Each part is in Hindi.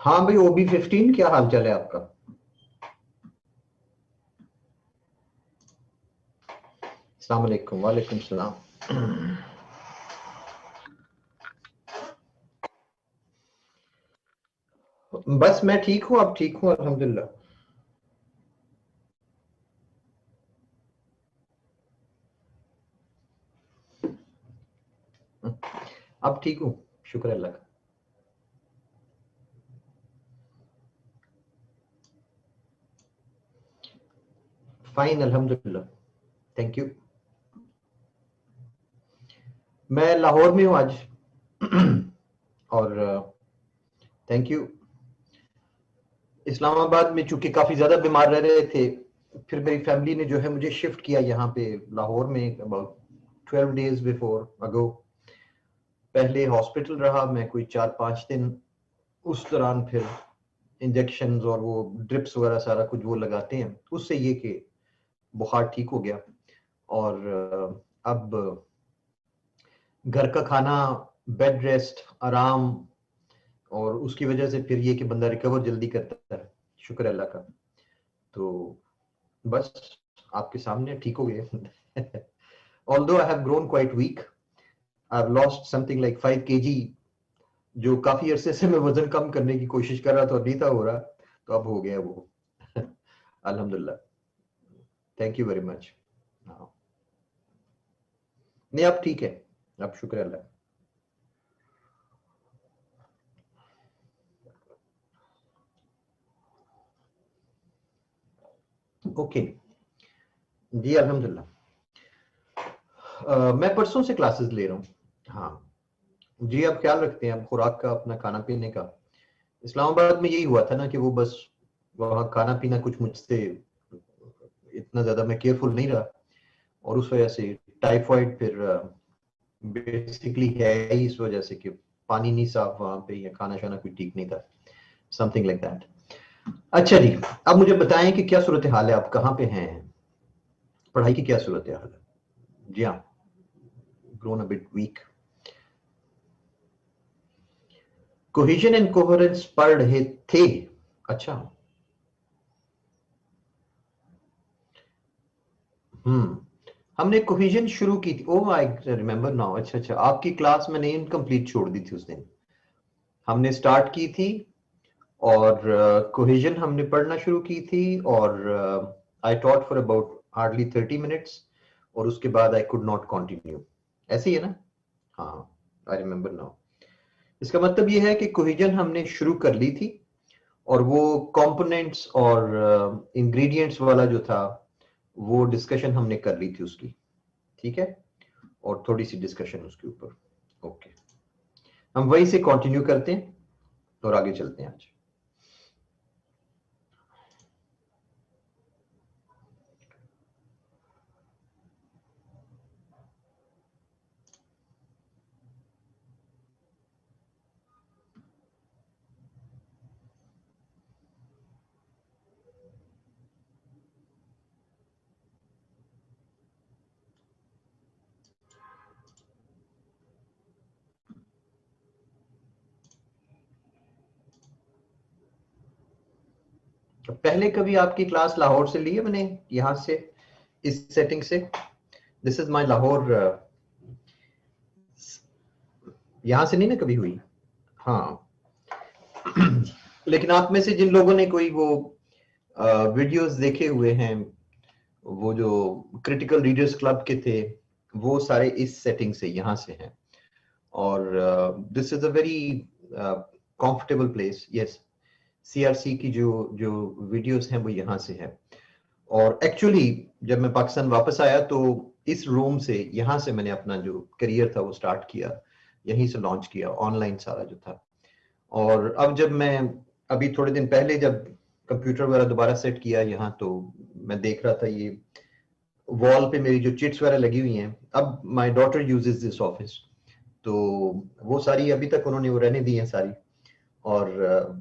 हाँ भाई, OB15 क्या हाल चाल है आपका? अस्सलाम वालेकुम। वालेकुम सलाम। बस मैं ठीक हूँ, अब ठीक हूँ अल्हम्दुलिल्लाह। अब ठीक हूँ, शुक्र अल्लाह का। फाइन अल्हम्दुलिल्लाह। Thank you. मैं लाहौर में हूँ आज। और थैंक यू। इस्लामाबाद में चूंकि काफी ज्यादा बीमार रह रहे थे, फिर मेरी फैमिली ने जो है मुझे शिफ्ट किया यहाँ पे लाहौर में अबाउट 12 डेज बिफोर अगो। पहले हॉस्पिटल रहा मैं कोई 4-5 दिन। उस दौरान फिर इंजेक्शंस और वो ड्रिप्स वगैरह सारा कुछ वो लगाते हैं, उससे ये कि बुखार ठीक हो गया। और अब घर का खाना, बेड रेस्ट, आराम, और उसकी वजह से फिर ये कि बंदा रिकवर जल्दी करता है, शुक्र अल्लाह का। तो बस आपके सामने ठीक हो गए। Although I have grown quite weak, I have lost something like 5 kg, जो काफी अरसे से मैं वजन कम करने की कोशिश कर रहा था और नहीं था हो रहा, तो अब हो गया वो। अल्हम्दुलिल्लाह। Thank you very much. नहीं, अब ठीक है, अब शुक्र अल्लाह। ओके। जी अल्हम्दुलिल्लाह। मैं परसों से क्लासेस ले रहा हूँ। हाँ जी, अब ख्याल रखते हैं अब खुराक का, अपना खाना पीने का। इस्लामाबाद में यही हुआ था ना कि वो बस वहाँ खाना पीना कुछ मुझसे इतना ज्यादा मैं केयरफुल नहीं रहा, और उस वजह से टाइफाइड फिर बेसिकली है ही इस वजह से कि पानी नहीं साफ वहाँ पे, या खाना शाना कुछ ठीक नहीं था, समथिंग लाइक दैट। अच्छा जी, अब मुझे बताएं कि क्या सूरत हाल है, आप कहाँ पे हैं, पढ़ाई की क्या सूरत हाल है? जी हाँ, grown a bit weak. Cohesion and coherence पढ़ रहे थे? अच्छा। हम्म। हमने कोहेजन शुरू की थी, ओह आई रिमेम्बर नाउ। अच्छा अच्छा, आपकी क्लास मैंने इनकम्प्लीट छोड़ दी थी उस दिन। हमने स्टार्ट की थी, और कोहेजन हमने पढ़ना शुरू की थी, और I taught for about hardly 30 minutes, और उसके बाद आई कुड नॉट कंटिन्यू। ऐसे ही है ना? हाँ, आई रिमेम्बर नाउ। इसका मतलब ये है कि कोहेजन हमने शुरू कर ली थी, और वो कंपोनेंट्स और इंग्रेडिएंट्स वाला जो था, वो डिस्कशन हमने कर ली थी उसकी। ठीक है, और थोड़ी सी डिस्कशन उसके ऊपर। ओके, हम वहीं से कंटिन्यू करते हैं और आगे चलते हैं आज। पहले कभी आपकी क्लास लाहौर से ली है मैंने, यहाँ से, इस सेटिंग से? This is my Lahore. यहाँ से नहीं ना कभी हुई? हाँ। लेकिन आप में से जिन लोगों ने कोई वो वीडियोस देखे हुए हैं, वो जो क्रिटिकल रीडर्स क्लब के थे, वो सारे इस सेटिंग से यहाँ से हैं। और this is a very comfortable place. Yes, CRC की जो जो वीडियोस हैं वो यहाँ से है। और एक्चुअली जब मैं पाकिस्तान वापस आया तो इस रूम से, यहाँ से मैंने अपना जो करियर था वो स्टार्ट किया, यहीं से लॉन्च किया ऑनलाइन सारा जो था। और अब जब मैं, अभी थोड़े दिन पहले जब कंप्यूटर वगैरह दोबारा सेट किया यहाँ, तो मैं देख रहा था ये वॉल पे मेरी जो चिट्स वगैरह लगी हुई हैं। अब my daughter uses this office, तो वो सारी अभी तक उन्होंने वो रहने दी है सारी। और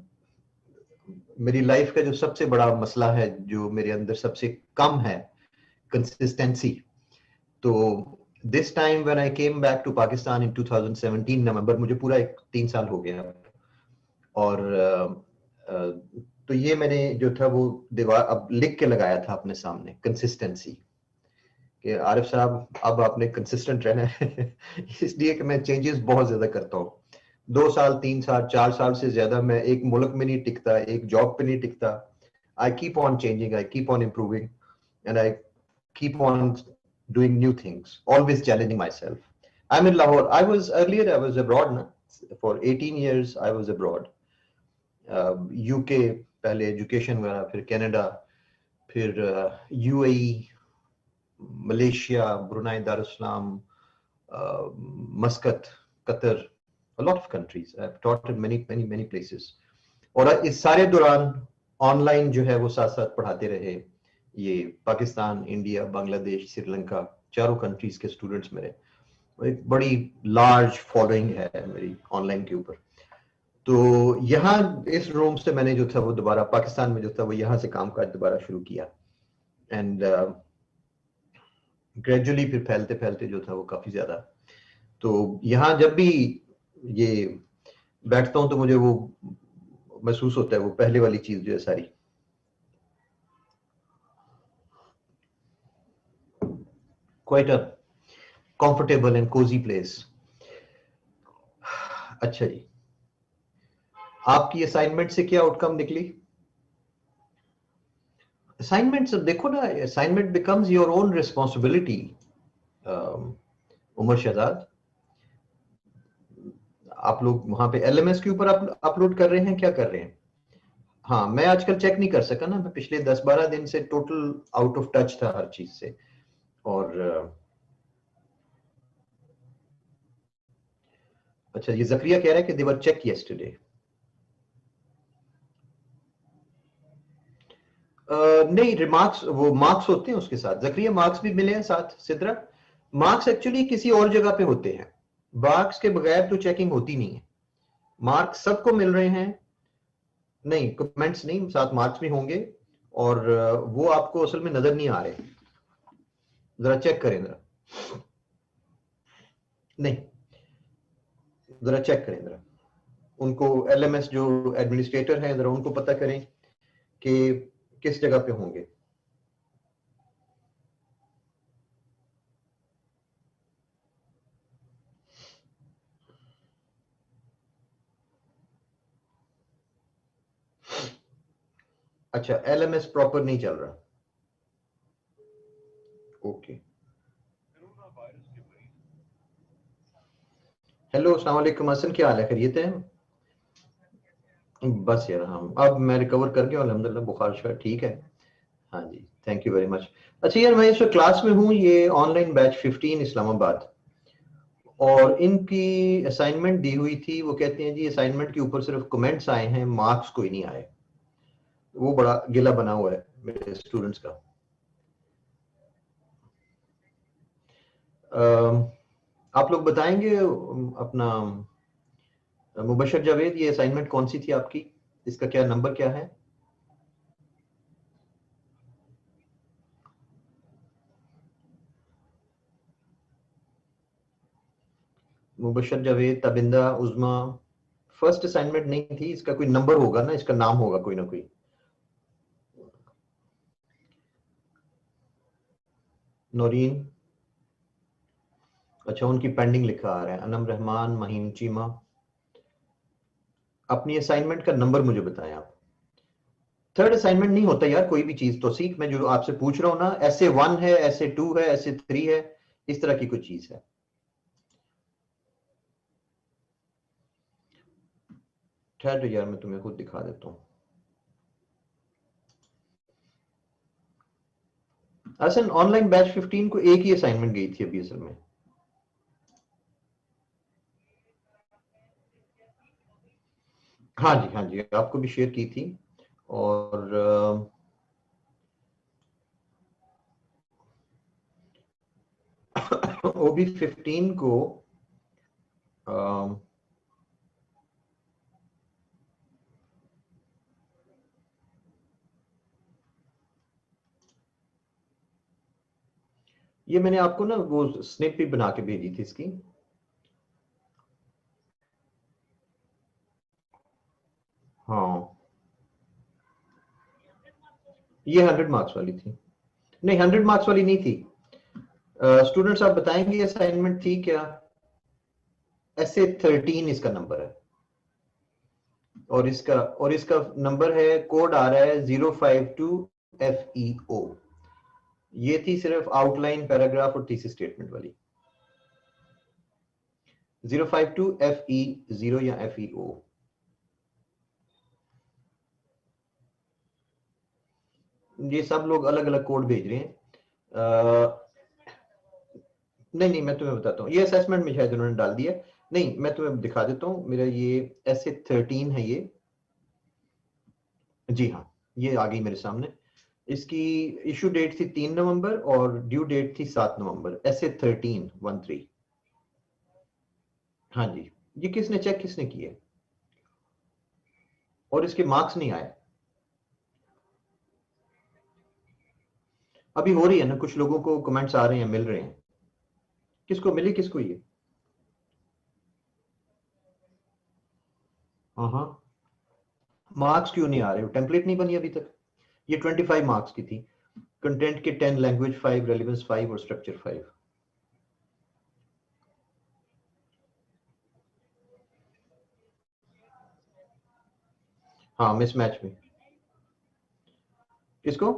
मेरी लाइफ का जो सबसे बड़ा मसला है, जो मेरे अंदर सबसे कम है, कंसिस्टेंसी। तो this time when I came back to Pakistan in 2017 November, मुझे पूरा 3 साल हो गया। और तो ये मैंने जो था वो दीवार अब लिख के लगाया था अपने सामने, कंसिस्टेंसी, कि आरिफ साहब अब आपने कंसिस्टेंट रहना है इसलिए कि मैं चेंजेस बहुत ज्यादा करता हूँ। 2 साल, 3 साल, 4 साल से ज्यादा मैं एक मुल्क में नहीं टिकता, एक जॉब पे नहीं टिकता। I keep on changing, I keep on improving, and I keep on doing new things, always challenging myself. I'm in Lahore. I was abroad na? For 18 years I was abroad. UK पहले एजुकेशन वगैरह, फिर कनाडा, फिर UAE, Malaysia, Brunei Darussalam, मस्कत, Qatar, a lot of countries. I've taught in many places. और इस सारे दौरान ऑनलाइन जो है वो साथ साथ पढ़ाते रहे। ये पाकिस्तान, इंडिया, बांग्लादेश, श्रीलंका, चारों कंट्रीज के स्टूडेंट्स मेरे, एक बड़ी लार्ज फॉलोइंग है मेरी ऑनलाइन के ऊपर। तो यहाँ इस रूम से मैंने जो था वो दोबारा पाकिस्तान में जो था वो यहाँ से कामकाज दोबारा शुरू किया, एंड ग्रेजुअली फिर फैलते फैलते जो था वो काफी ज्यादा। तो यहाँ जब भी ये बैठता हूँ तो मुझे वो महसूस होता है, वो पहले वाली चीज जो है सारी। Quite a comfortable and cosy place. अच्छा जी, आपकी असाइनमेंट से क्या आउटकम निकली? असाइनमेंट से देखो ना, assignment becomes your own responsibility. Umar Shahzad, आप लोग वहां पे एलएमएस के ऊपर अपलोड कर रहे हैं, क्या कर रहे हैं? हाँ, मैं आजकल चेक नहीं कर सका ना, मैं पिछले 10-12 दिन से टोटल आउट ऑफ टच था हर चीज से। और अच्छा, ये जकरिया कह रहा है कि दे वर चेक यस्टरडे। नहीं, रिमार्क्स, वो मार्क्स होते हैं उसके साथ। जकरिया, मार्क्स भी मिले हैं साथ? सिद्रा, मार्क्स एक्चुअली किसी और जगह पे होते हैं, मार्क्स के बगैर तो चेकिंग होती नहीं है। मार्क्स सबको मिल रहे हैं, नहीं कमेंट्स नहीं, साथ मार्क्स भी होंगे, और वो आपको असल में नजर नहीं आ रहे। जरा चेक करें जरा, नहीं जरा चेक करें जरा, उनको एलएमएस जो एडमिनिस्ट्रेटर हैं जरा उनको पता करें कि किस जगह पे होंगे। अच्छा, एलएमएस प्रॉपर नहीं चल रहा, ओके। हेलो, अस्सलाम वालेकुम हसन, क्या हाल है, खैरियत है? बस यार, हम अब मैं रिकवर कर गया अल्हम्दुलिल्लाह, बुखार शुखार ठीक है। हाँ जी, थैंक यू वेरी मच। अच्छा यार, मैं इस क्लास में हूँ, ये ऑनलाइन बैच 15 इस्लामाबाद, और इनकी असाइनमेंट दी हुई थी। वो कहते हैं जी असाइनमेंट के ऊपर सिर्फ कमेंट्स आए हैं, मार्क्स कोई नहीं आए। वो बड़ा गिला बना हुआ है मेरे स्टूडेंट्स का। आप लोग बताएंगे अपना, मुबशर जावेद, ये असाइनमेंट कौन सी थी आपकी, इसका क्या नंबर क्या है? मुबशर जावेद, तबिंदा, उज़मा, फर्स्ट असाइनमेंट नहीं थी, इसका कोई नंबर होगा ना, इसका नाम होगा कोई ना कोई। नौरीन, अच्छा उनकी पेंडिंग लिखा आ रहा है। अनम रहमान, महीन चीमा, अपनी असाइनमेंट का नंबर मुझे बताएं आप। थर्ड असाइनमेंट नहीं होता यार कोई भी चीज तो, सीख मैं जो आपसे पूछ रहा हूँ ना, ऐसे 1 है, ऐसे 2 है, ऐसे 3 है, इस तरह की कोई चीज है। ठहर यार, मैं तुम्हें खुद दिखा देता हूँ। असल ऑनलाइन बैच 15 को एक ही असाइनमेंट गई थी अभी असल में। हाँ जी, हाँ जी, आपको भी शेयर की थी। और वो भी 15 को अ, ये मैंने आपको ना वो स्निप भी बना के भेजी थी इसकी। हाँ, ये 100 मार्क्स वाली थी? नहीं, 100 मार्क्स वाली नहीं थी। स्टूडेंट्स आप बताएंगे असाइनमेंट थी क्या? ऐसे 13 इसका नंबर है, और इसका नंबर है, कोड आ रहा है 052 FEO। ये थी सिर्फ आउटलाइन, पैराग्राफ और थीसिस स्टेटमेंट वाली। 052 FE0 या FEO। ये सब लोग अलग अलग कोड भेज रहे हैं। नहीं, मैं तुम्हें बताता हूँ, ये असेसमेंट में शायद उन्होंने डाल दिया। नहीं, मैं तुम्हें दिखा देता हूँ, मेरा ये ऐसे 13 है ये। जी हाँ, ये आ गई मेरे सामने। इसकी इशू डेट थी 3 नवंबर और ड्यू डेट थी 7 नवंबर। ऐसे 13 हाँ जी। ये किसने चेक किसने किए? और इसके मार्क्स नहीं आए। अभी हो रही है ना, कुछ लोगों को कमेंट्स आ रहे हैं, मिल रहे हैं। किसको मिली, किसको ये? हाँ, मार्क्स क्यों नहीं आ रहे? टेम्पलेट नहीं बनी अभी तक। ये 25 मार्क्स की थी। कंटेंट के 10, लैंग्वेज 5, रेलेवेंस 5 और स्ट्रक्चर 5। हाँ, मिसमैच में। किसको?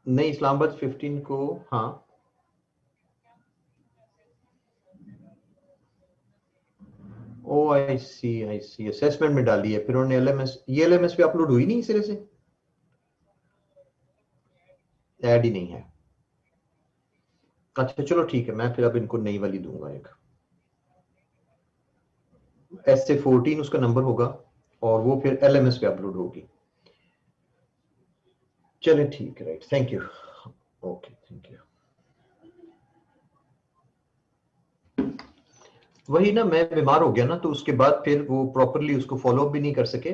नहीं, इस्लामाबाद 15 को। हाँ, ओ आई सी असेसमेंट में डाली है, फिर उन्होंने LMS, ये LMS पे अपलोड हुई नहीं सिरे से, ऐड ही नहीं है। अच्छा चलो ठीक है, मैं फिर अब इनको नई वाली दूंगा एक। SA14 उसका नंबर होगा और वो फिर LMS पे अपलोड होगी। चले ठीक है, right, thank you. Okay, thank you. वही ना, मैं बीमार हो गया ना, तो उसके बाद फिर वो प्रॉपरली उसको फॉलो अप भी नहीं कर सके।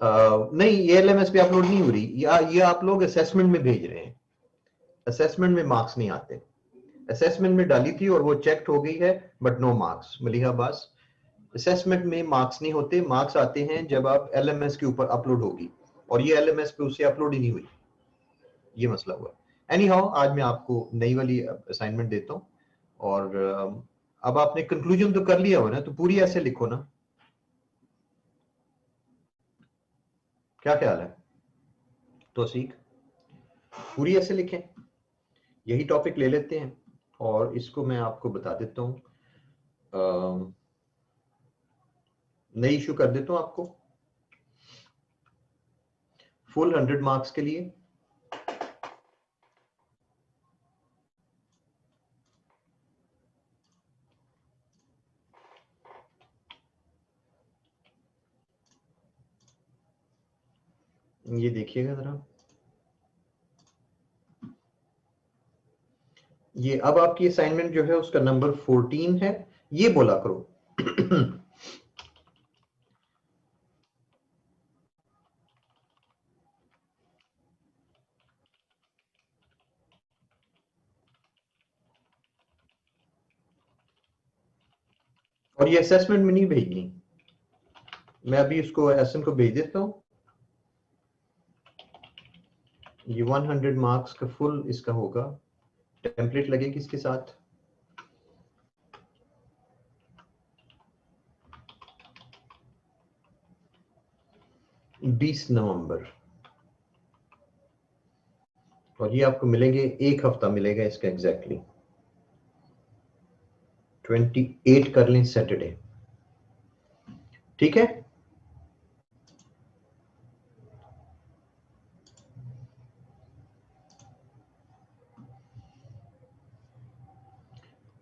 नहीं, ये LMS पे अपलोड नहीं हो रही, या ये आप लोग असेसमेंट में भेज रहे हैं। असेसमेंट में मार्क्स नहीं आते। असेसमेंट में डाली थी और वो चेक हो गई है, but no marks. Maliha Abbas, assessment में मार्क्स नहीं होते, मार्क्स आते हैं जब आप LMS के ऊपर अपलोड होगी, और ये LMS पे उससे अपलोड ही नहीं हुई। ये मसला हुआ। एनी हाउ, आज मैं आपको नई वाली असाइनमेंट देता हूँ। और अब आपने कंक्लूजन तो कर लिया हो ना, तो पूरी ऐसे लिखो ना। क्या ख्याल है तो सीख? पूरी ऐसे लिखें, यही टॉपिक ले लेते हैं, और इसको मैं आपको बता देता हूँ, नई इशू कर देता हूँ आपको फुल 100 मार्क्स के लिए। ये देखिएगा जरा, ये अब आपकी असाइनमेंट जो है उसका नंबर 14 है। ये बोला करो और ये असेसमेंट में नहीं भेजनी, मैं अभी इसको एसएम को भेज देता हूँ। ये 100 मार्क्स का फुल इसका होगा, टेम्पलेट लगेगी इसके साथ। बीस नवंबर, और ये आपको मिलेंगे, एक हफ्ता मिलेगा इसका एग्जैक्टली। 28 कर लें सैटरडे, ठीक है।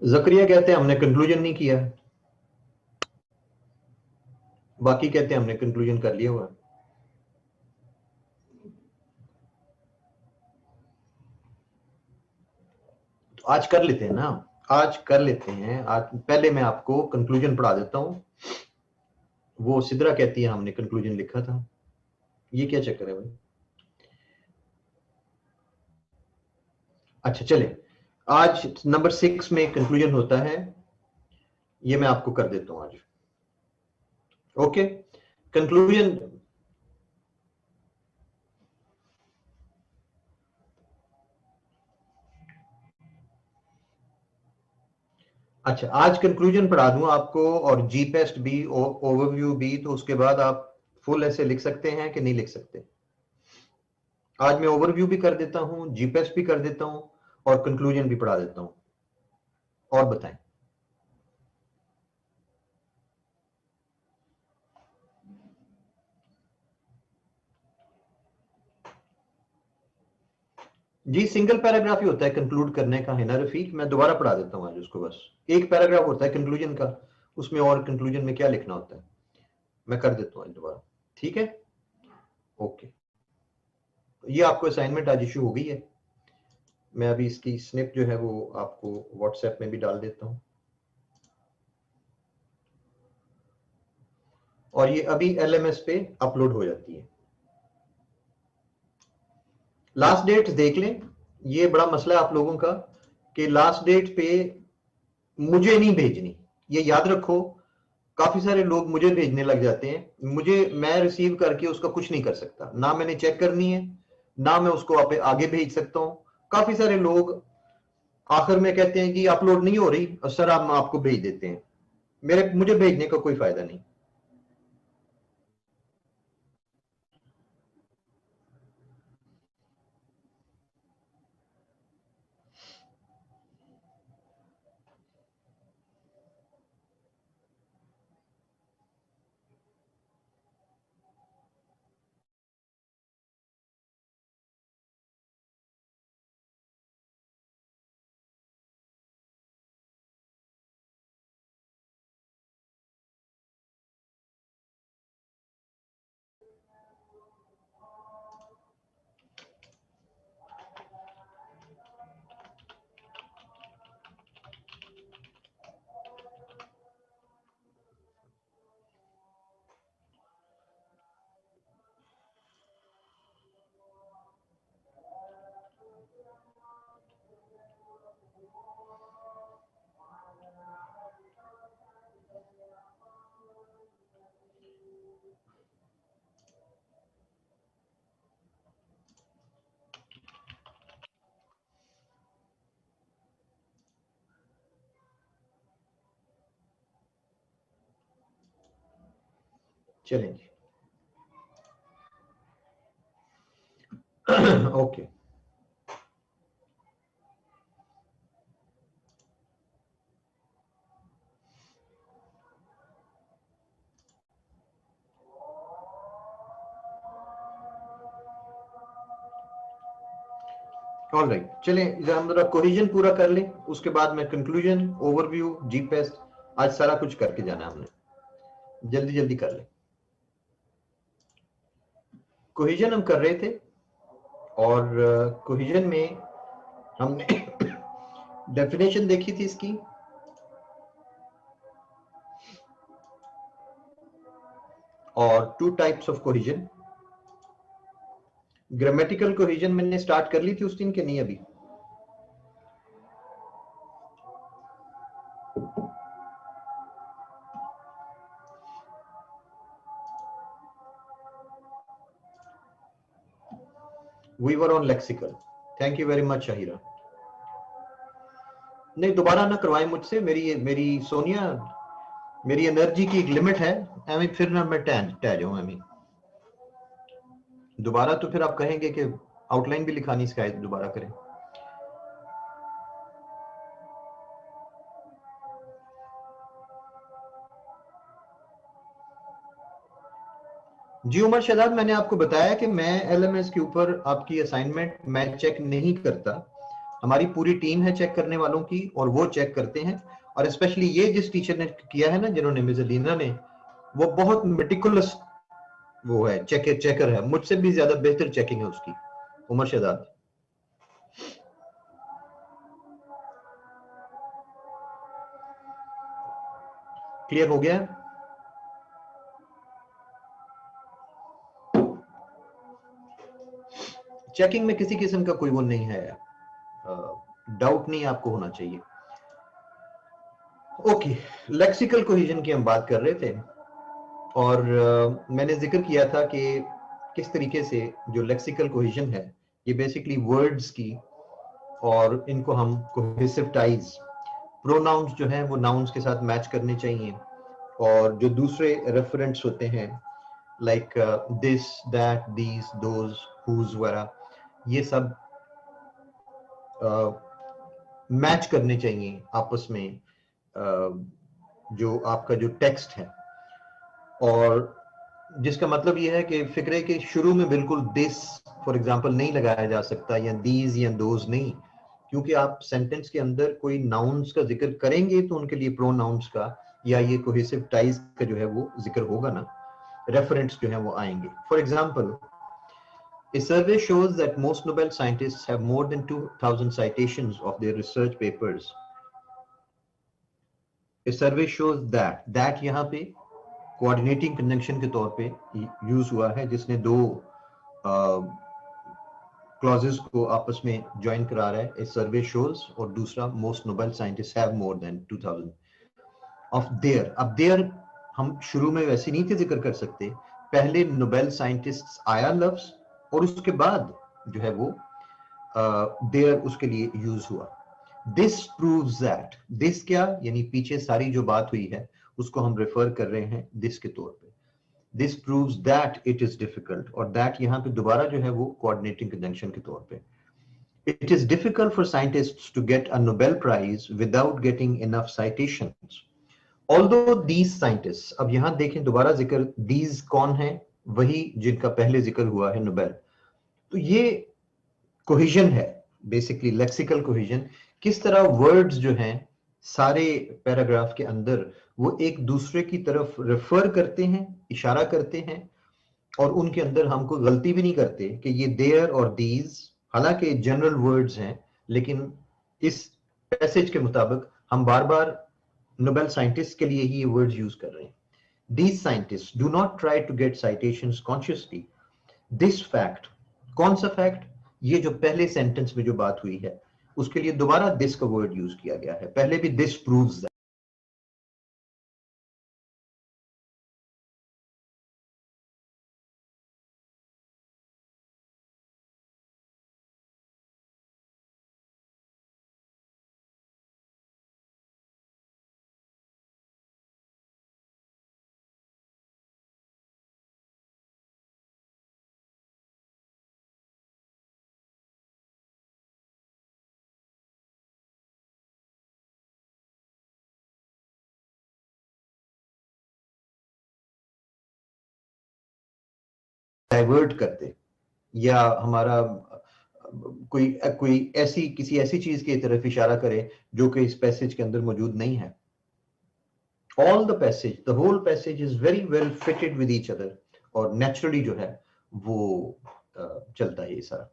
जकरिया कहते हैं हमने कंक्लूजन नहीं किया, बाकी कहते हैं हमने कंक्लूजन कर लिया हुआ। तो आज कर लेते हैं ना, आज कर लेते हैं। आज पहले मैं आपको कंक्लूजन पढ़ा देता हूँ। वो सिद्रा कहती है हमने कंक्लूजन लिखा था, ये क्या चक्कर है भाई? अच्छा चले, आज नंबर 6 में कंक्लूजन होता है, ये मैं आपको कर देता हूं आज। ओके, कंक्लूजन अच्छा, आज कंक्लूजन पढ़ा दूं आपको और जी पेस्ट भी, ओवरव्यू भी, तो उसके बाद आप फुल ऐसे लिख सकते हैं कि नहीं लिख सकते? आज मैं ओवरव्यू भी कर देता हूं, जी पेस्ट भी कर देता हूं और कंक्लूजन भी पढ़ा देता हूं, और बताएं। जी, सिंगल पैराग्राफ ही होता है कंक्लूड करने का, है ना रफीक? मैं दोबारा पढ़ा देता हूं आज उसको, बस एक पैराग्राफ होता है कंक्लूजन का, उसमें और कंक्लूजन में क्या लिखना होता है मैं कर देता हूं आज दोबारा, ठीक है? ओके, ये आपको असाइनमेंट आज इशू हो गई है। मैं अभी इसकी स्निप जो है वो आपको व्हाट्सएप में भी डाल देता हूं, और ये अभी एलएमएस पे अपलोड हो जाती है। लास्ट डेट देख लें, ये बड़ा मसला है आप लोगों का कि लास्ट डेट पे मुझे नहीं भेजनी, ये याद रखो। काफी सारे लोग मुझे भेजने लग जाते हैं, मैं रिसीव करके उसका कुछ नहीं कर सकता, ना मैंने चेक करनी है, ना मैं उसको आगे भेज सकता हूं। काफी सारे लोग आखिर में कहते हैं कि अपलोड नहीं हो रही, और सर हम आपको भेज देते हैं। मुझे भेजने का कोई फायदा नहीं। चलें जी। ओके, ऑलराइट, चलें जरा हम जरा कोहिजन पूरा कर लें, उसके बाद मैं कंक्लूजन, ओवरव्यू, जी पेस्ट, आज सारा कुछ करके जाना है हमने, जल्दी जल्दी कर लें। कोहिजन हम कर रहे थे, और कोहिजन में हमने डेफिनेशन देखी थी इसकी, और two types of cohesion. Grammatical cohesion मैंने स्टार्ट कर ली थी उस दिन के नहीं अभी? We were on lexical, thank you very much Shahira. नहीं, दोबारा ना करवाएं मुझसे, मेरी सोनिया, मेरी एनर्जी की एक लिमिट है, एमी फिर ना मैं टह जाऊं एमी, दोबारा तो फिर आप कहेंगे कि आउटलाइन भी लिखानी शिकायत दोबारा करें। जी उमर शहजाद, मैंने आपको बताया कि मैं एलएमएस के ऊपर आपकी असाइनमेंट मैं चेक नहीं करता, हमारी पूरी टीम है चेक करने वालों की, और वो चेक करते हैं। और स्पेशली ये जिस टीचर ने किया है ना, जिन्होंने मिजलीना ने, वो बहुत मेटिकुलस वो है, चेकर है, मुझसे भी ज्यादा बेहतर चेकिंग है उसकी। उमर शहजाद, क्लियर हो गया? चेकिंग में किसी किस्म का कोई वो नहीं है, डाउट नहीं आपको होना चाहिए। ओके, लेक्सिकल कोहेजन की हम बात कर रहे थे, और मैंने जिक्र किया था कि किस तरीके से जो लेक्सिकल कोहेजन है, ये बेसिकली वर्ड्स की, और इनको हम कोहेसिव टाइज प्रोनाउंस जो हैं वो नाउन्स के साथ मैच करने चाहिए, और जो दूसरे रेफरेंट्स होते हैं like this, that, these, those, whose वगैरह, ये सब मैच करने चाहिए आपस में, जो आपका जो टेक्स्ट है। और जिसका मतलब ये है कि फिक्रे के शुरू में बिल्कुल दिस फॉर एग्जांपल नहीं लगाया जा सकता, या दीज या दोज नहीं, क्योंकि आप सेंटेंस के अंदर कोई नाउन्स का जिक्र करेंगे तो उनके लिए प्रोनाउंस का या ये कोहेसिव टाइज का जो है वो जिक्र होगा ना, रेफरेंट्स जो है वो आएंगे। For example, a survey shows that most Nobel scientists have more than 2000 citations of their research papers. A survey shows that यहाँ पे कोऑर्डिनेटिंग कंजंक्शन के तौर पे यूज हुआ है, जिसने दो क्लॉजेस को आपस में ज्वाइन करा रहा है। ए सर्वे शोज, और दूसरा most Nobel scientist have more than 2000 of their. अब देयर हम शुरू में वैसे नहीं थे जिक्र कर सकते, पहले नोबेल साइंटिस्ट आया लफ्ज, और उसके बाद जो है वो देयर उसके लिए यूज हुआ। दिस प्रूव्स दैट, दिस क्या यानी पीछे सारी जो बात हुई है उसको हम रेफर कर रहे हैं दिस के तौर पे। This proves that it is difficult, और दैट यहाँ पे दोबारा जो है वो कोऑर्डिनेटिंग कंजंक्शन के तौर पे। It is difficult for scientists to get a Nobel prize without getting enough citations. Although these scientists, अब यहां देखें दोबारा जिक्र, दीज कौन है, वही जिनका पहले जिक्र हुआ है नोबेल। तो ये कोहिजन है, बेसिकली लेक्सिकल कोहिजन। किस तरह वर्ड्स जो हैं सारे पैराग्राफ के अंदर वो एक दूसरे की तरफ रेफर करते हैं, इशारा करते हैं, और उनके अंदर हम कोई गलती भी नहीं करते कि ये देयर और दीज, हालांकि जनरल वर्ड्स हैं, लेकिन इस पैसेज के मुताबिक हम बार बार नोबेल साइंटिस्ट के लिए ही ये वर्ड्स यूज कर रहे हैं। These scientists do not try to get citations consciously. This fact, कौन सा फैक्ट, ये जो पहले सेंटेंस में जो बात हुई है उसके लिए दोबारा दिस का वर्ड यूज किया गया है, पहले भी दिस प्रूव्स डाइवर्ट करते, या हमारा कोई कोई ऐसी किसी ऐसी चीज की तरफ इशारा करे जो कि इस पैसेज के अंदर मौजूद नहीं है। All the passage, the whole passage is very well fitted with each other, और नेचुरली जो है वो चलता है ये सारा।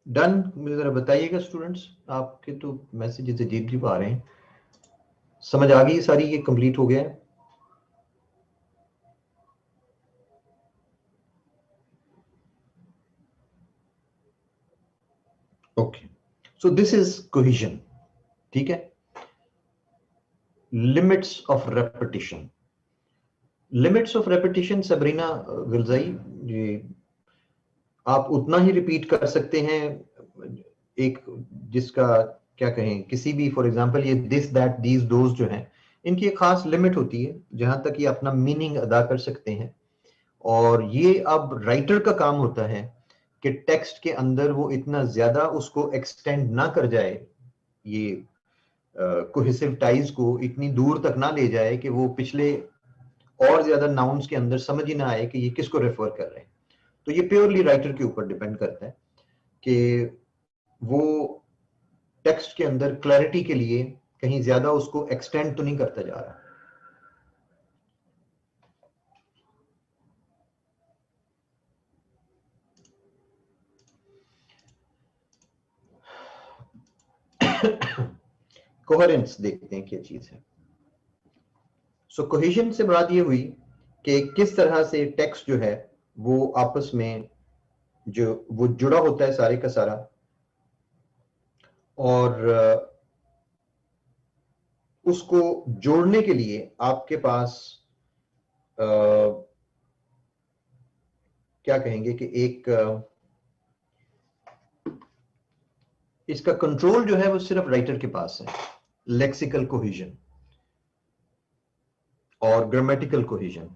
डन, मुझे जरा बताइएगा स्टूडेंट्स, आपके तो मैसेजेस अजीब अजीब आ रहे हैं। समझ आ गई सारी, ये कंप्लीट हो गया है? Okay, so this is cohesion, ठीक है। Limits of repetition, limits of repetition Sabrina Gulzai, ये आप उतना ही रिपीट कर सकते हैं, एक जिसका क्या कहें, किसी भी, फॉर एग्जांपल ये दिस, दैट, दीज, दोज जो हैं, इनकी एक खास लिमिट होती है जहां तक ये अपना मीनिंग अदा कर सकते हैं। और ये अब राइटर का काम होता है कि टेक्स्ट के अंदर वो इतना ज्यादा उसको एक्सटेंड ना कर जाए, ये कोहेसिव टाइज को इतनी दूर तक ना ले जाए कि वो पिछले और ज्यादा नाउन्स के अंदर समझ ही ना आए कि ये किसको रेफर कर रहे हैं। तो ये प्योरली राइटर के ऊपर डिपेंड करता है कि वो टेक्स्ट के अंदर क्लैरिटी के लिए कहीं ज्यादा उसको एक्सटेंड तो नहीं करता जा रहा। कोहेरेंस देखते हैं क्या चीज है। सो कोहेजन से बात ये हुई कि किस तरह से टेक्स्ट जो है वो आपस में जो वो जुड़ा होता है सारे का सारा, और उसको जोड़ने के लिए आपके पास क्या कहेंगे कि एक इसका कंट्रोल जो है वो सिर्फ राइटर के पास है। लेक्सिकल कोहेजन और ग्रामेटिकल कोहेजन,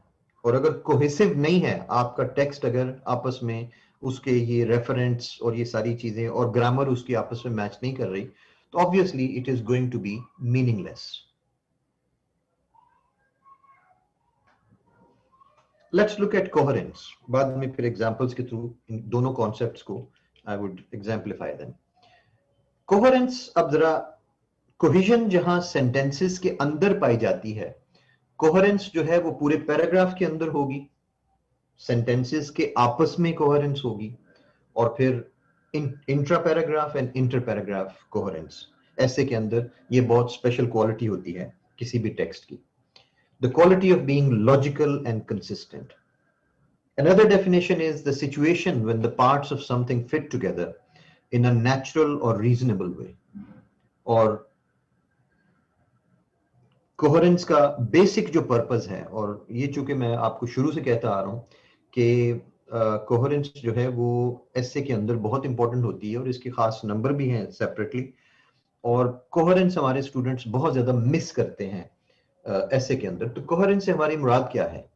और अगर कोहेसिव नहीं है आपका टेक्स्ट, अगर आपस में उसके ये रेफरेंस और ये सारी चीजें और ग्रामर उसकी आपस में मैच नहीं कर रही, तो obviously it is going to be meaningless. Let's look at coherence. बाद में फिर एग्जांपल्स के थ्रू इन दोनों कॉन्सेप्ट्स को I would exemplify them. Coherence, अब जरा कोहेजन जहां सेंटेंसेस के अंदर पाई जाती है, कोहेरेंस जो है वो पूरे पैराग्राफ के अंदर होगी, सेंटेंसेस के आपस में कोहेरेंस होगी, और फिर intra paragraph and inter paragraph coherence, ऐसे के अंदर ये बहुत स्पेशल क्वालिटी होती है किसी भी टेक्स्ट की, the quality of being logical and consistent. Another definition is the situation when the parts of something fit together in a natural or reasonable way. और कोहेरेंस का बेसिक जो पर्पस है, और ये चूंकि मैं आपको शुरू से कहता आ रहा हूं कि कोहेरेंस जो है वो एसे के अंदर बहुत इंपॉर्टेंट होती है, और इसके खास नंबर भी हैं सेपरेटली, और कोहेरेंस हमारे स्टूडेंट्स बहुत ज्यादा मिस करते हैं एसे के अंदर। तो कोहेरेंस से हमारी मुराद क्या है?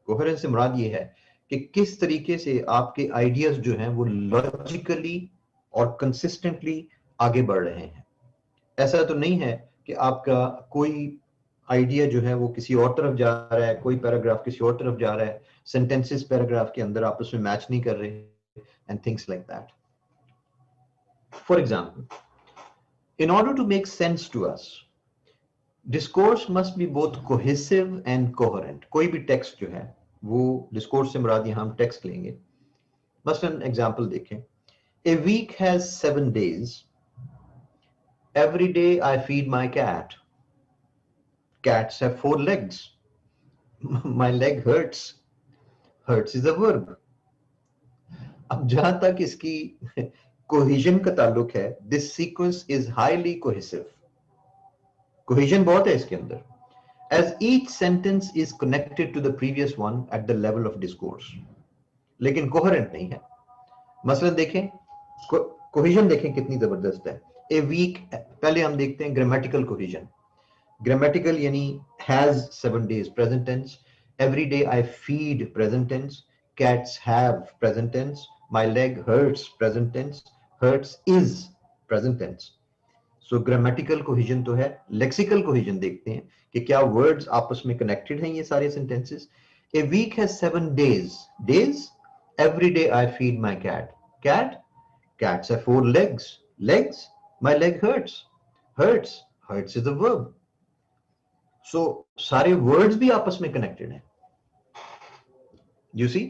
कोहेरेंस से मुराद ये है कि किस तरीके से आपके आइडियाज जो हैं वो लॉजिकली और कंसिस्टेंटली आगे बढ़ रहे हैं। ऐसा तो नहीं है कि आपका कोई आइडिया जो है वो किसी और तरफ जा रहा है, कोई पैराग्राफ किसी और तरफ जा रहा है, सेंटेंसेस पैराग्राफ के अंदर आपस में मैच नहीं कर रहे, and things like that. For example, in order to make sense to us, discourse must be both cohesive and coherent. कोई भी टेक्स्ट जो है वो, डिस्कोर्स से मुराद यहां हम टेक्स्ट लेंगे। मसलन एग्जांपल देखें, a week has 7 days, every day I feed my cat, cats have 4 legs, my leg hurts, hurts is a verb। अब जहां तक इसकी कोहेजन का ताल्लुक है, this sequence is highly cohesive, cohesion बहुत है इसके अंदर, as each sentence is connected to the previous one at the level of discourse, लेकिन कोहेरेंट नहीं है। मसलन देखें, कोहेजन देखें कितनी जबरदस्त है। ए वीक, पहले हम देखते हैं ग्रामेटिकल कोहेजन। ग्रामेटिकल यानी has 7 days present tense, every day I feed present tense, cats have present tense, my leg hurts present tense, hurts is present tense। so grammatical cohesion तो है। lexical cohesion देखते हैं कि क्या words आपस में connected हैं ये सारे sentences। a week has 7 days, days, every day I feed my cat, cat, cats have 4 legs, legs, my leg hurts, hurts, hurts is a verb। so सारे words भी आपस में connected हैं, you see।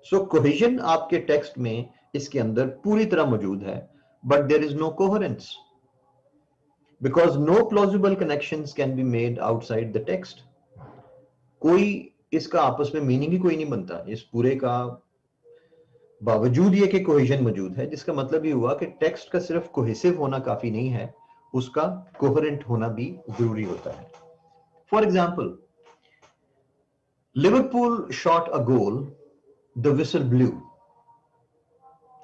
सो कोहेजन आपके टेक्स्ट में इसके अंदर पूरी तरह मौजूद है, but there is no coherence because no plausible connections can be made outside the text. कोई इसका आपस में मीनिंग ही कोई नहीं बनता इस पूरे का, बावजूद ये कि कोहेजन मौजूद है, जिसका मतलब ये हुआ कि टेक्स्ट का सिर्फ कोहेसिव होना काफी नहीं है, उसका कोहेरेंट होना भी जरूरी होता है। For example, Liverpool shot a goal, the whistle blew।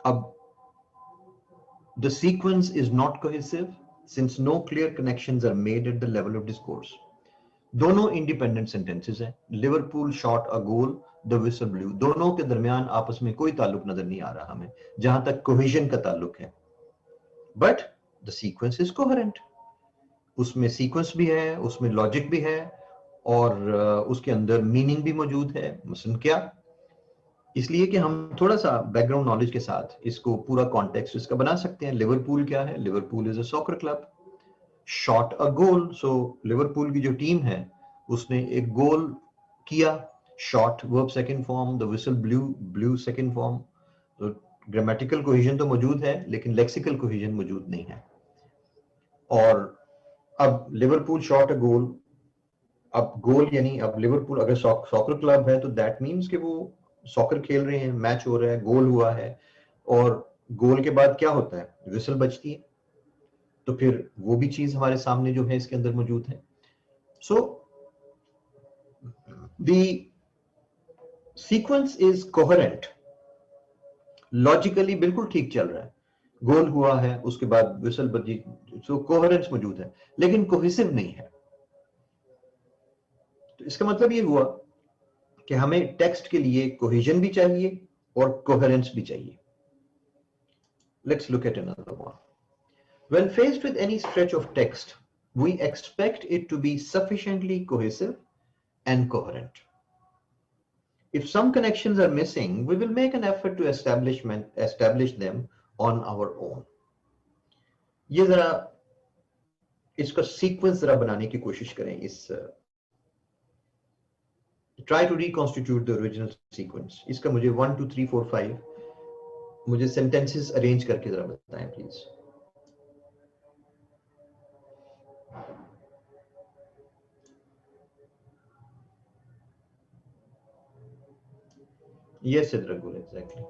अब the sequence is not cohesive since no clear connections are made at the level of discourse। दोनों independent sentences हैं, Liverpool shot a goal, the whistle blew, दोनों के दरमियान आपस में कोई ताल्लुक नजर नहीं आ रहा हमें जहां तक कोहेजन का ताल्लुक है, but the sequence is coherent। उसमें सीक्वेंस भी है, उसमें लॉजिक भी है, और उसके अंदर मीनिंग भी मौजूद है। मसलन क्या, इसलिए कि हम थोड़ा सा बैकग्राउंड नॉलेज के साथ इसको पूरा कॉन्टेक्स्ट इसका बना सकते हैं। लिवरपूल क्या है? Liverpool is a soccer club, shot a goal, so Liverpool की जो टीम है उसने एक गोल किया, shot verb second form, the whistle blue, blue second form. तो ग्रामेटिकल कोहेजन तो मौजूद है लेकिन लेक्सिकल कोहेजन मौजूद नहीं है। और अब लिवरपूल शॉट अ गोल, अब गोल यानी अब लिवरपूल अगर सॉकर क्लब है तो दैट मीन्स कि वो सॉकर खेल रहे हैं, मैच हो रहा है, गोल हुआ है, और गोल के बाद क्या होता है, विसल बजती है, तो फिर वो भी चीज हमारे सामने जो है इसके अंदर मौजूद है। So the sequence is coherent, logically बिल्कुल ठीक चल रहा है, गोल हुआ है, उसके बाद विसल बजी, सो कोहेरेंस मौजूद है, लेकिन कोहेसिव नहीं है। तो इसका मतलब ये हुआ कि हमें टेक्स्ट के लिए कोहेजन भी चाहिए और कोहेरेंस भी चाहिए। Let's look at another one. When faced with any stretch of text, we expect it to be sufficiently cohesive and coherent. If some connections are missing, we will make an effort to establish them on our own. ये जरा इसका सीक्वेंस जरा बनाने की कोशिश करें, इस try to reconstitute the original sequence. इसका मुझे 1 2 3 4 5 मुझे sentences arrange करके जरा बताएं प्लीज। Yes, Sidragul, exactly.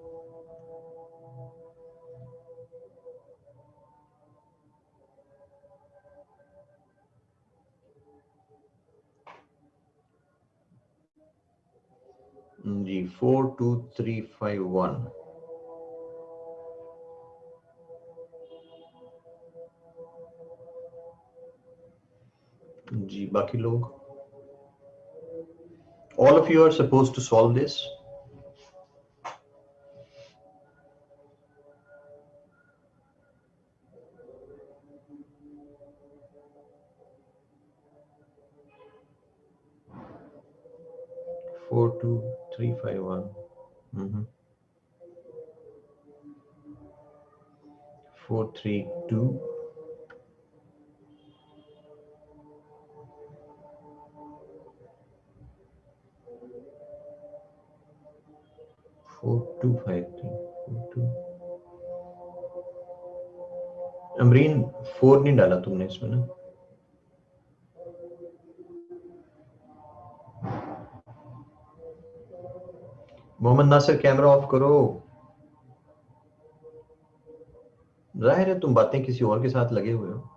जी 4 2 3 5 1। जी बाकी लोग, all of you are supposed to solve this. Four two 3 5 1। 4 3 2। Four two five three 4 2। Amreen 4 नहीं डाला तुमने इसमें ना? मोहम्मद नासिर कैमरा ऑफ करो। जाहिर है तुम बातें किसी और के साथ लगे हुए हो।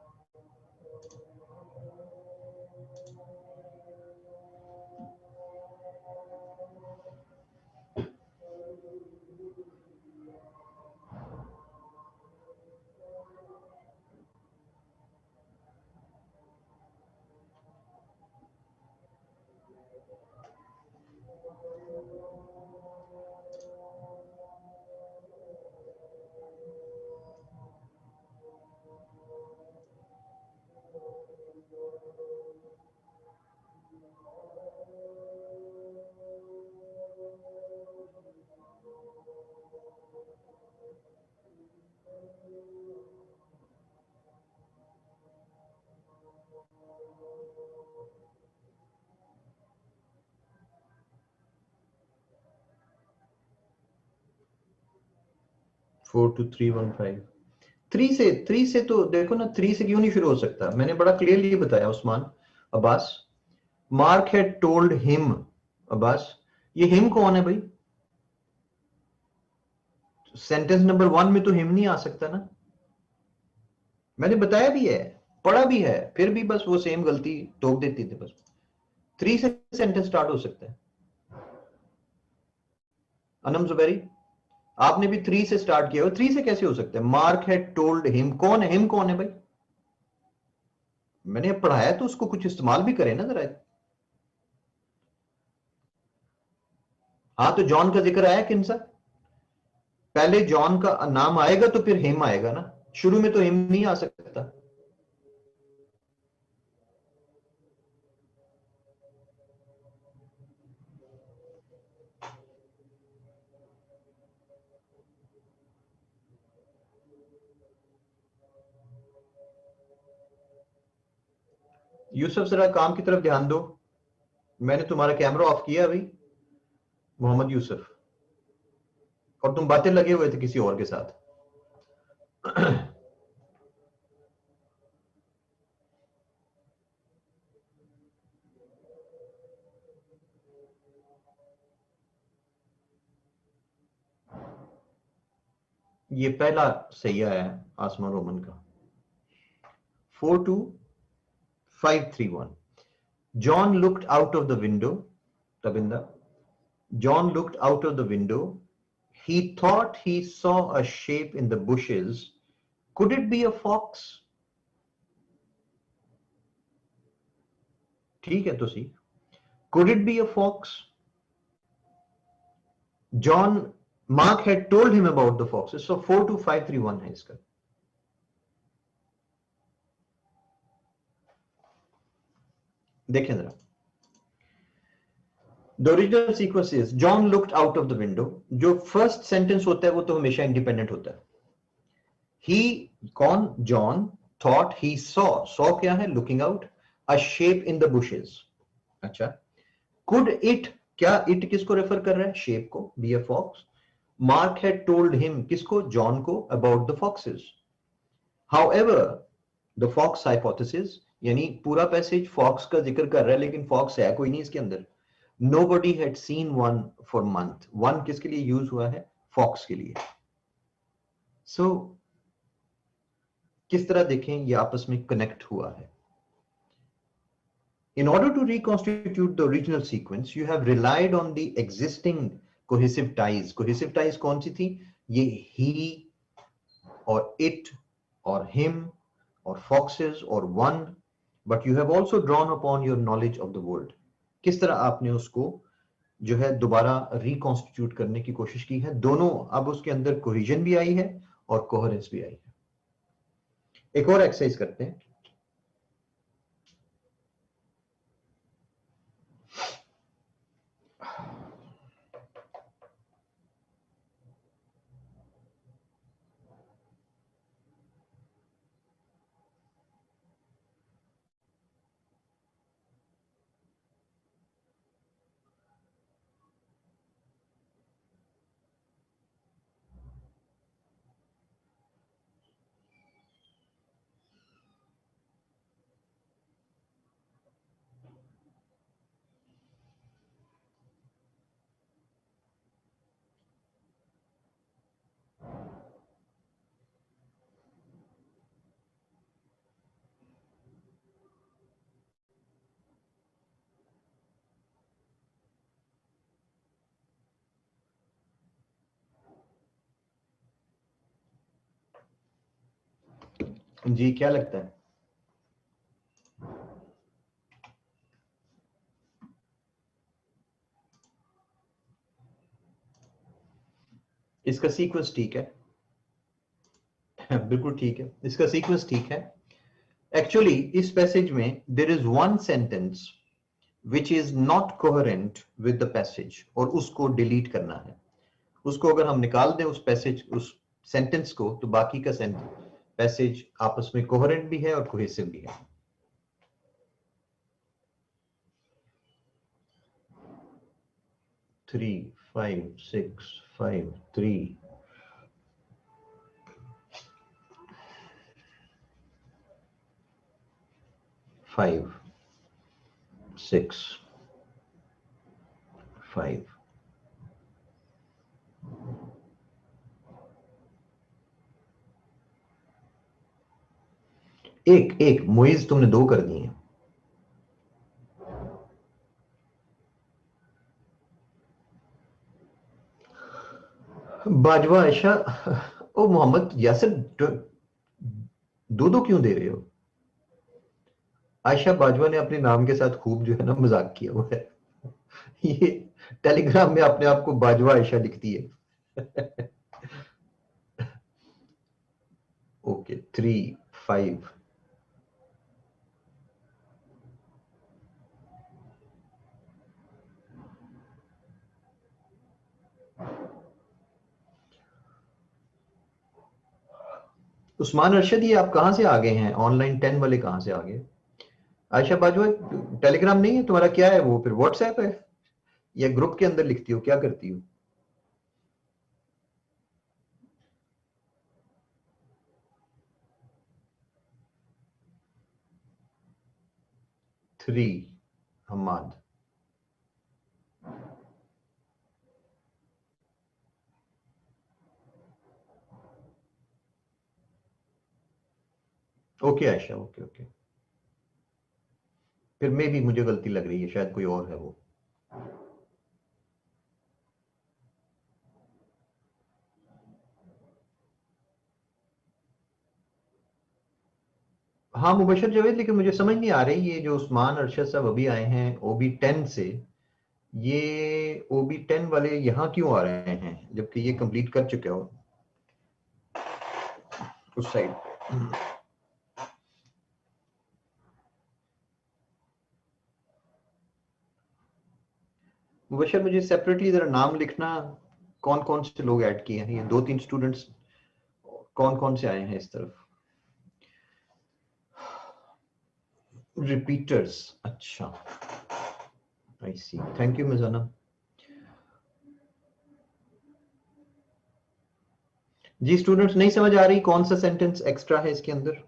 Four two three one five. Three से तो देखो ना, थ्री से क्यों नहीं शुरू हो सकता? मैंने बड़ा क्लियरली बताया Usman Abbas. Mark had told him. Abbas, ये हिम कौन है भाई? सेंटेंस नंबर 1 में तो हिम नहीं आ सकता ना। मैंने बताया भी है, पढ़ा भी है, फिर भी बस वो सेम गलती टोक देती थी बस। 3 से सेंटेंस स्टार्ट हो सकता है। अनम जुबैरी, आपने भी 3 से स्टार्ट किया हो, 3 से कैसे हो सकता है? मार्क हैड टोल्ड हिम, कौन है हिम? कौन है भाई? मैंने पढ़ाया तो उसको कुछ इस्तेमाल भी करें ना जरा। हाँ, तो जॉन का जिक्र आया किन सा? पहले जॉन का नाम आएगा तो फिर हिम आएगा ना, शुरू में तो हिम नहीं आ सकता। यूसुफ जरा काम की तरफ ध्यान दो, मैंने तुम्हारा कैमरा ऑफ किया अभी। मोहम्मद यूसुफ, और तुम बातें लगे हुए थे किसी और के साथ। ये पहला सही आया है आसमा रोमन का। 42531। John looked out of the window. Tabinda. John looked out of the window. He thought he saw a shape in the bushes. Could it be a fox? ठीक है तो सी। Could it be a fox? John, Mark had told him about the foxes. So 42531 है इसका। देखें जरा। The original sequence is John looked out of the window. जो first sentence होता है वो तो हमेशा independent होता है। He, कौन? John thought he saw क्या है? Looking out, a shape in the bushes. अच्छा। Could it, क्या it किसको रेफर कर रहा है? Shape को, be a fox. Mark had told him, किसको? John को, about the foxes. However, the fox hypothesis, यानी पूरा पैसेज फॉक्स का जिक्र कर रहा है लेकिन फॉक्स है कोई नहीं इसके अंदर। Nobody had seen one for month. One किसके लिए यूज हुआ है? फॉक्स के लिए। So, किस तरह देखें ये आपस में कनेक्ट हुआ है। In order to reconstitute the original sequence, you have relied on the existing cohesive ties. Cohesive ties कौन सी थी? ये he or it or him or foxes or one, but you have also drawn upon your knowledge of the world. किस तरह आपने उसको जो है दोबारा रिकॉन्स्टिट्यूट करने की कोशिश की है। दोनों, अब उसके अंदर कोहेजन भी आई है और कोहेरेंस भी आई है। एक और एक्सरसाइज करते हैं। जी क्या लगता है? इसका सीक्वेंस ठीक है। बिल्कुल ठीक है, इसका सीक्वेंस ठीक है। एक्चुअली इस पैसेज में there is one sentence which is not coherent with the passage और उसको डिलीट करना है। उसको अगर हम निकाल दें उस पैसेज, उस सेंटेंस को, तो बाकी का पैसेज आपस में कोहेरेंट भी है और कोहेसिव भी है। थ्री 5 6 5 3 5 6 5। एक एक मोइज तुमने दो कर दी हैं। बाजवा आयशा, ओ मोहम्मद यासिर, दो दो क्यों दे रहे हो? आयशा बाजवा ने अपने नाम के साथ खूब जो है ना मजाक किया हुआ है। ये टेलीग्राम में अपने आप को बाजवा आयशा लिखती है। ओके 3 5 उस्मान अरशद, ये आप कहां से आ गए हैं? ऑनलाइन 10 वाले कहां से आ गए? आयशा बाजवा, टेलीग्राम नहीं है तुम्हारा? क्या है वो? फिर व्हाट्सएप है या ग्रुप के अंदर लिखती हो? क्या करती हो? 3 Hammad. Okay Ayesha, okay okay, फिर में भी मुझे गलती लग रही है, शायद कोई और है वो। हाँ मुबशर जावेद, लेकिन मुझे समझ नहीं आ रही ये जो उस्मान अरशद साहब अभी आए हैं OB10 से, ये OB10 वाले यहाँ क्यों आ रहे हैं जबकि ये कंप्लीट कर चुके हो उस साइड। मुबशर मुझे सेपरेटली जरा नाम लिखना, कौन कौन से लोग ऐड किए हैं, ये 2-3 स्टूडेंट्स कौन कौन से आए हैं इस तरफ। रिपीटर्स, अच्छा, आई सी, थैंक यू मिजाना। जी स्टूडेंट्स, नहीं समझ आ रही कौन सा सेंटेंस एक्स्ट्रा है इसके अंदर।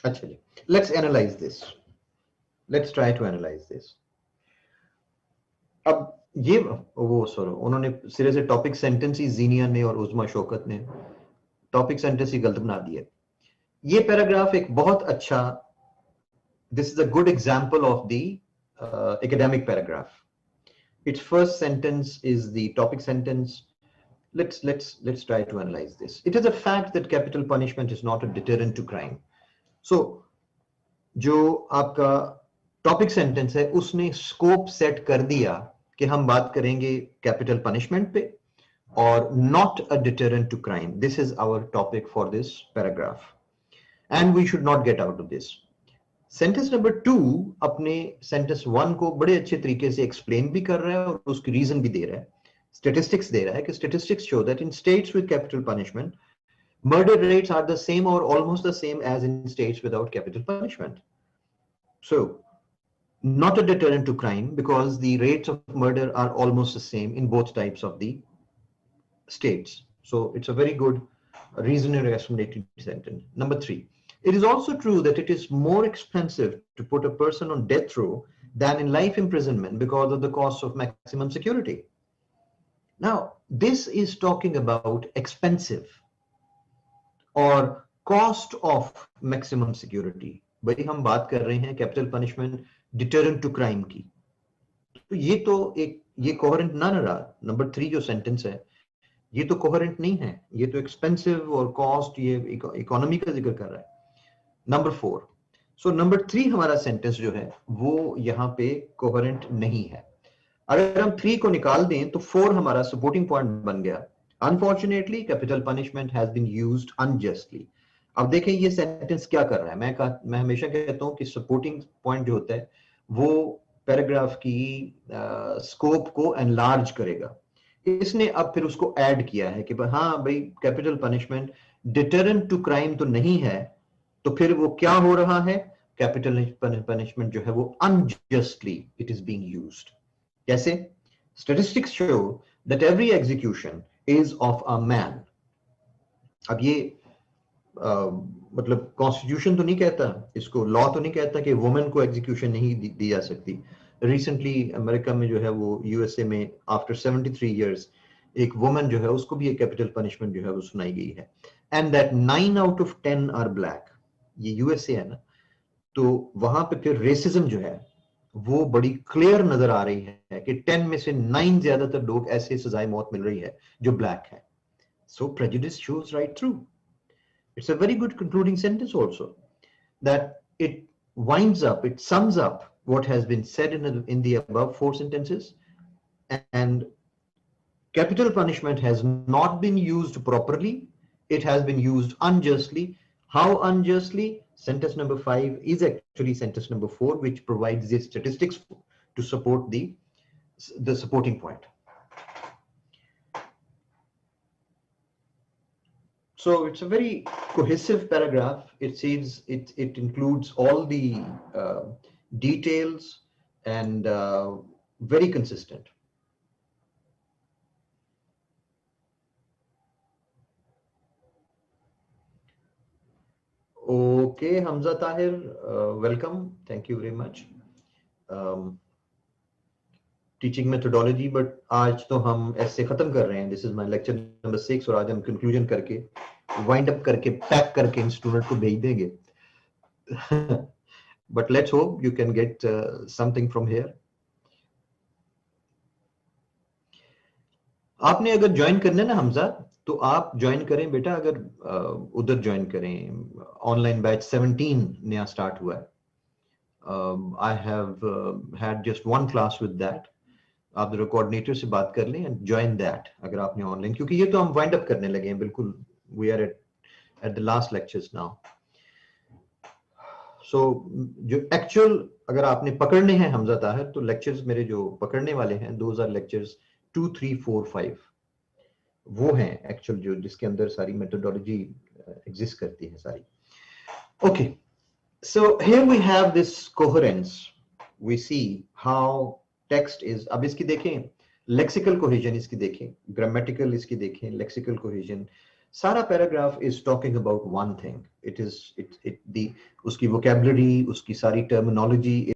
अच्छा जी, let's analyse this, let's try to analyse this. अब ये वो सॉरी, उन्होंने सिरे से टॉपिक सेंटेंस ही जीनिया ने और उजमा शौकत ने टॉपिक सेंटेंस ही गलत बना दिया। ये पैराग्राफ एक बहुत अच्छा, this is a good example of the academic paragraph. Its first sentence is the topic sentence. Let's try to analyze this. It is a fact that capital punishment is not a deterrent to crime. So जो आपका टॉपिक सेंटेंस है उसने स्कोप सेट कर दिया कि हम बात करेंगे कैपिटल पनिशमेंट पे और not a deterrent to crime. This is our topic for this paragraph and we should not get out of this. Sentence number 2 अपने सेंटेंस 1 को बड़े अच्छे तरीके से एक्सप्लेन भी कर रहा है और उसकी रीजन भी दे रहा है, स्टेटिस्टिक्स दे रहा है कि statistics show that in states with capital punishment murder rates are the same or almost the same as in states without capital punishment. So not a deterrent to crime because the rates of murder are almost the same in both types of the states. So it's a very good reasonable explanatory sentence. Number 3, it is also true that it is more expensive to put a person on death row than in life imprisonment because of the cost of maximum security. Now, this is talking about expensive or cost of maximum security. भाई हम बात कर रहे हैं capital punishment deterrent to crime की, तो ये कोहेरेंट ना रहा. नंबर 3 जो सेंटेंस है ये तो कोहेरेंट नहीं है, ये तो एक्सपेंसिव और कॉस्ट, ये इकोनॉमी का जिक्र कर रहा है. नंबर 4, सो नंबर 3 हमारा सेंटेंस जो है वो यहाँ पे कोहेरेंट नहीं है. अगर हम 3 को निकाल दें तो 4 हमारा सपोर्टिंग पॉइंट बन गया. Unfortunately capital punishment has been used unjustly. अब देखें ये सेंटेंस क्या कर रहा है. मैं हमेशा कहता हूं कि सपोर्टिंग पॉइंट जो होता है वो पैराग्राफ की स्कोप को एनलार्ज करेगा. इसने अब फिर उसको ऐड किया है कि हाँ भाई capital punishment deterrent to crime तो नहीं है, तो फिर वो क्या हो रहा है, कैपिटल पनिशमेंट जो है वो unjustly it is being used. कैसे? Statistics show that every execution is of a man. अब ये मतलब कॉन्स्टिट्यूशन तो नहीं कहता इसको, लॉ तो नहीं कहता कि वुमेन को एग्जीक्यूशन नहीं दी जा सकती. रिसेंटली अमेरिका में जो है वो यूएसए में आफ्टर 73 इयर्स एक वुमेन जो है उसको भी एक कैपिटल पनिशमेंट जो है वो सुनाई गई है. And that 9 out of 10 are black. ये यूएसए है ना, तो वहां पे फिर रेसिज्म जो है वो बड़ी क्लियर नजर आ रही है कि 10 में से 9 ज्यादातर लोग ऐसे सजाए मौत मिल रही है जो ब्लैक है. So prejudice shows right through. It's a very good concluding sentence also, that it winds up, it sums up what has been said in the above 4 sentences. And capital punishment has not been used properly. It has been used unjustly. How unjustly? Sentence number 5 is actually sentence number 4, which provides the statistics to support the supporting point. So it's a very cohesive paragraph. It sees it includes all the details and very consistent. Okay, Hamza Tahir, welcome. Thank you very much. Teaching methodology, but आज तो हम ऐसे खत्म कर रहे हैं. This is my lecture number 6 और आज हम कंक्लूजन करके वाइंड अप करके पैक करके स्टूडेंट को भेज देंगे. But let's hope you can get something from here. आपने अगर ज्वाइन करना है ना हमजा, तो आप ज्वाइन करें बेटा. अगर उधर ज्वाइन करें, ऑनलाइन बैच 17 नया स्टार्ट हुआ है. I have had just one class with that. आप जरा कोऑर्डिनेटर से बात कर लें एंड ज्वाइन दैट अगर आपने ऑनलाइन, क्योंकि ये तो हम वाइंड अप करने लगे हैं बिल्कुल. We are at the last lectures now. So जो एक्चुअल अगर आपने पकड़ने हैं हमजा ताहिर, तो लेक्चर्स मेरे जो पकड़ने वाले हैं, दोज आर लेक्चर्स 2, 3, 4, 5. वो हैं एक्चुअल जो जिसके अंदर सारी मेथोडोलॉजी एग्जिस्ट करती है सारी. Okay, so here we have this coherence. We see how text is. अब इसकी देखें लेक्सिकल कोहेजन, इसकी देखें ग्रामेटिकल, इसकी देखें लेक्सिकल कोहेजन. सारा paragraph is talking about one thing. It is it the उसकी वोकैबुलरी, उसकी सारी टर्मिनोलॉजी